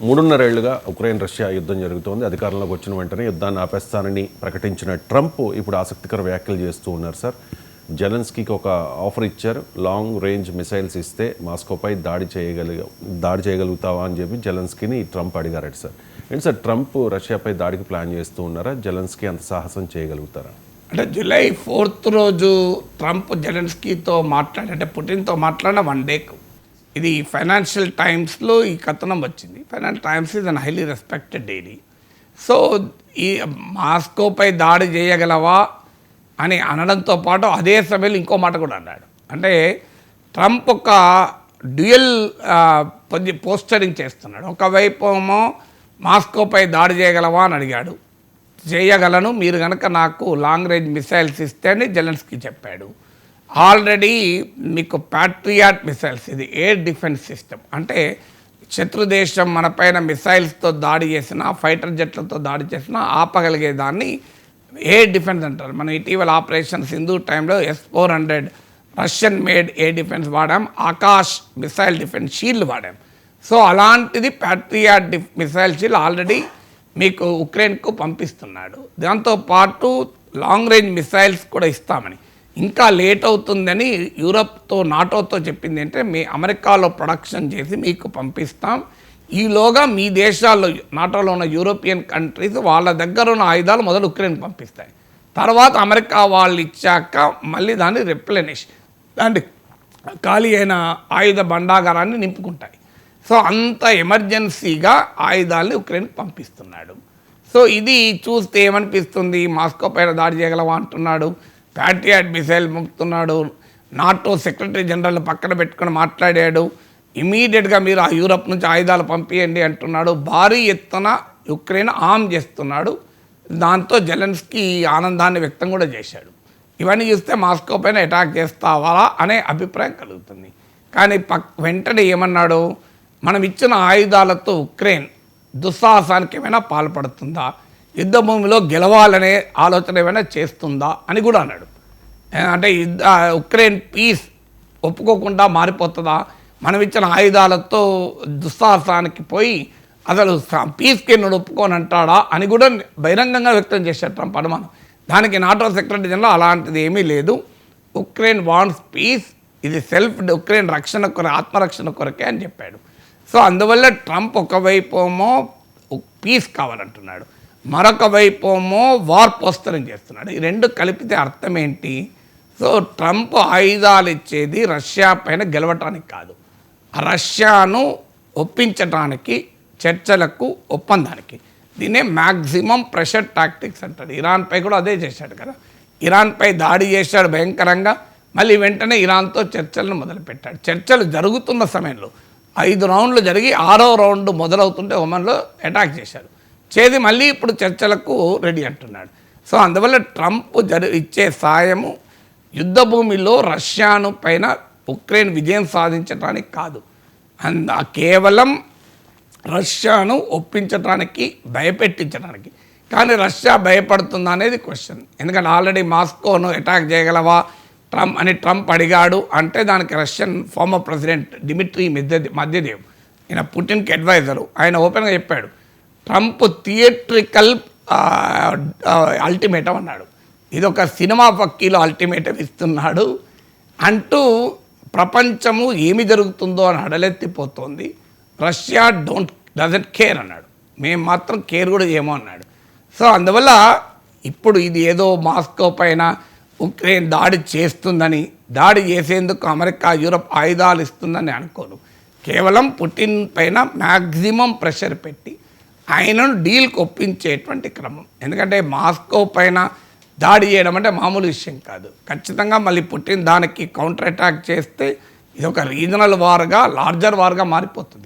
3.5 ఏళ్లుగా Ukraine Russia యుద్ధం జరుగుతోంది. అధికారంలోకి వచ్చిన వెంటనే యుద్ధాన్ని ఆపేస్తానని ప్రకటించిన ట్రంప్ ఇప్పుడు ఆసక్తికర వ్యాఖ్యలు చేస్తూ ఉన్నారు సార్. జెలెన్స్కీకి ఒక ఆఫర్ ఇచ్చారు. లాంగ్ రేంజ్ మిసైల్స్ ఇస్తే మాస్కోపై దాడి చేయగలుగుతావా అని చెప్పి జెలెన్స్కీని ట్రంప్ అడిగారట సార్. ఏంటి సార్, ట్రంప్ రష్యాపై దాడికి ప్లాన్ చేస్తూ ఉన్నారా? జెలెన్స్కీ అంత సాహసం చేయగలుగుతారా? అంటే జూలై 4th రోజు ట్రంప్ జెలెన్స్కీతో అంటే పుటిన్తో మాట్లాడిన 1 డేకు ఇది ఫైనాన్షియల్ టైమ్స్లో ఈ కథనం వచ్చింది. Financial times is an highly respected daily. So ఈ మాస్కోపై దాడి చేయగలవా అని అనడంతో పాటు అదే సమయంలో ఇంకో మాట కూడా అన్నాడు. అంటే ట్రంప్ ఒక డ్యూయల్ పోస్టరింగ్ చేస్తున్నాడు. ఒకవైపు ఏమో మాస్కోపై దాడి చేయగలవా అని అడిగాడు. చేయగలను, మీరు కనుక నాకు లాంగ్ రేంజ్ మిసైల్స్ ఇస్తే అని జెలెన్స్కీ చెప్పాడు. ఆల్రెడీ మీకు ప్యాట్రియాట్ మిసైల్స్, ఇది ఎయిర్ డిఫెన్స్ సిస్టమ్, అంటే శత్రుదేశం మన పైన మిసైల్స్తో దాడి చేసినా, ఫైటర్ జెట్లతో దాడి చేసినా ఆపగలిగే దాన్ని ఎయిర్ డిఫెన్స్ అంటారు. మనం ఇటీవల ఆపరేషన్ సింధు టైంలో S-400 Russian made air defence వాడాం, ఆకాష్ మిసైల్ డిఫెన్స్ షీల్డ్ వాడాం. సో అలాంటిది ప్యాట్రియాట్ మిసైల్ షీల్డ్ ఆల్రెడీ మీకు ఉక్రెయిన్కు పంపిస్తున్నాడు. దాంతోపాటు లాంగ్ రేంజ్ మిసైల్స్ కూడా ఇస్తామని, ఇంకా లేట్ అవుతుందని యూరప్తో నాటోతో చెప్పింది అంటే అమెరికాలో ప్రొడక్షన్ చేసి మీకు పంపిస్తాం, ఈలోగా మీ దేశాల్లో నాటోలో ఉన్న యూరోపియన్ కంట్రీస్ వాళ్ళ దగ్గర ఉన్న ఆయుధాలు మొదలు ఉక్రెయిన్కి పంపిస్తాయి. తర్వాత అమెరికా వాళ్ళు ఇచ్చాక మళ్ళీ దాన్ని రిప్లెనిష్, దాన్ని ఖాళీ అయిన ఆయుధ భండాగారాన్ని నింపుకుంటాయి. సో అంత ఎమర్జెన్సీగా ఆయుధాలని ఉక్రెయిన్కి పంపిస్తున్నాడు. సో ఇది చూస్తే ఏమనిపిస్తుంది, మాస్కో పైన దాడి చేయగలవా అంటున్నాడు, Patriot missile పంపుతున్నాడు, NATO secretary general పక్కన పెట్టుకొని మాట్లాడాడు, ఇమీడియట్గా మీరు ఆ యూరప్ నుంచి ఆయుధాలు పంపించండి అంటున్నాడు, భారీ ఎత్తున ఉక్రెయిన్ ఆర్మ్ చేస్తున్నాడు. దాంతో జెలెన్స్కీ ఆనందాన్ని వ్యక్తం కూడా చేశాడు. ఇవన్నీ చూస్తే మాస్కో పైన అటాక్ చేస్తావా అనే అభిప్రాయం కలుగుతుంది. కానీ వెంటనే ఏమన్నాడు, మనం ఇచ్చిన ఆయుధాలతో ఉక్రెయిన్ దుస్సాహసానికి ఏమైనా పాల్పడుతుందా, యుద్ధ భూమిలో గెలవాలనే ఆలోచన ఏమైనా చేస్తుందా అని కూడా అన్నాడు. అంటే ఉక్రెయిన్ పీస్ ఒప్పుకోకుండా మారిపోతుందా, మనం ఇచ్చిన ఆయుధాలతో దుస్సాహసానికి పోయి అసలు పీస్కి నువ్వు ఒప్పుకొని అంటాడా అని కూడా బహిరంగంగా వ్యక్తం చేశాడు ట్రంప్ అనుమానం. దానికి నాటో సెక్రటరీ జనరల్ అలాంటిది ఏమీ లేదు, ఉక్రెయిన్ వాంట్స్ పీస్, ఇది ఉక్రెయిన్ రక్షణ ఆత్మరక్షణ కొరకే అని చెప్పాడు. సో అందువల్ల ట్రంప్ ఒకవైపు ఏమో పీస్ కావాలంటున్నాడు, మరొక వైపు ఏమో వార్ పోస్టరింగ్ చేస్తున్నాడు. ఈ రెండు కలిపితే అర్థం ఏంటి? సో ట్రంప్ ఆయుధాలు ఇచ్చేది రష్యా పైన గెలవటానికి కాదు, రష్యాను ఒప్పించడానికి, చర్చలకు, ఒప్పందానికి. దీన్నే మ్యాక్సిమం ప్రెషర్ టాక్టిక్స్ అంటాడు. ఇరాన్పై కూడా అదే చేశాడు కదా, ఇరాన్పై దాడి చేశాడు భయంకరంగా, మళ్ళీ వెంటనే ఇరాన్తో చర్చలను మొదలుపెట్టాడు. చర్చలు జరుగుతున్న సమయంలో 5 రౌండ్లు జరిగి 6వ రౌండ్ మొదలవుతుంటే ఒమన్లో అటాక్ చేశారు, చేది మళ్ళీ ఇప్పుడు చర్చలకు రెడీ అంటున్నాడు. సో అందువల్ల ట్రంప్ ఇచ్చే సాయము యుద్ధ భూమిలో రష్యాను పైన ఉక్రెయిన్ విజయం సాధించడానికి కాదు, కేవలం రష్యాను ఒప్పించడానికి, భయపెట్టించడానికి. కానీ రష్యా భయపడుతుందా అనేది క్వశ్చన్. ఎందుకంటే ఆల్రెడీ మాస్కోను అటాక్ చేయగలవా ట్రంప్ అడిగాడు అంటే దానికి Russian former president Dmitry Medvedev, ఈయన పుటిన్కి అడ్వైజరు, ఆయన ఓపెన్గా చెప్పాడు, ట్రంప్ థియేట్రికల్ అల్టిమేటం అన్నాడు, ఇది ఒక సినిమా పక్కీలో అల్టిమేటం ఇస్తున్నాడు అంటూ ప్రపంచము ఏమి జరుగుతుందో అని హడలెత్తిపోతుంది, రష్యా డజంట్ కేర్ అన్నాడు, మేము మాత్రం కేర్ కూడా చేయమో అన్నాడు. సో అందువల్ల ఇప్పుడు ఇది ఏదో మాస్కో పైన ఉక్రెయిన్ దాడి చేస్తుందని, దాడి చేసేందుకు అమెరికా, యూరప్ ఆయుధాలు ఇస్తుందని అనుకోను, కేవలం పుటిన్ పైన మ్యాక్సిమం ప్రెషర్ పెట్టి ఆయనను డీల్కి ఒప్పించేటువంటి క్రమం. ఎందుకంటే మాస్కో పైన దాడి చేయడం అంటే మామూలు విషయం కాదు. ఖచ్చితంగా మళ్ళీ పుటిన్ దానికి కౌంటర్ అటాక్ చేస్తే ఇది ఒక రీజనల్ వార్గా, లార్జర్ వార్గా మారిపోతుంది.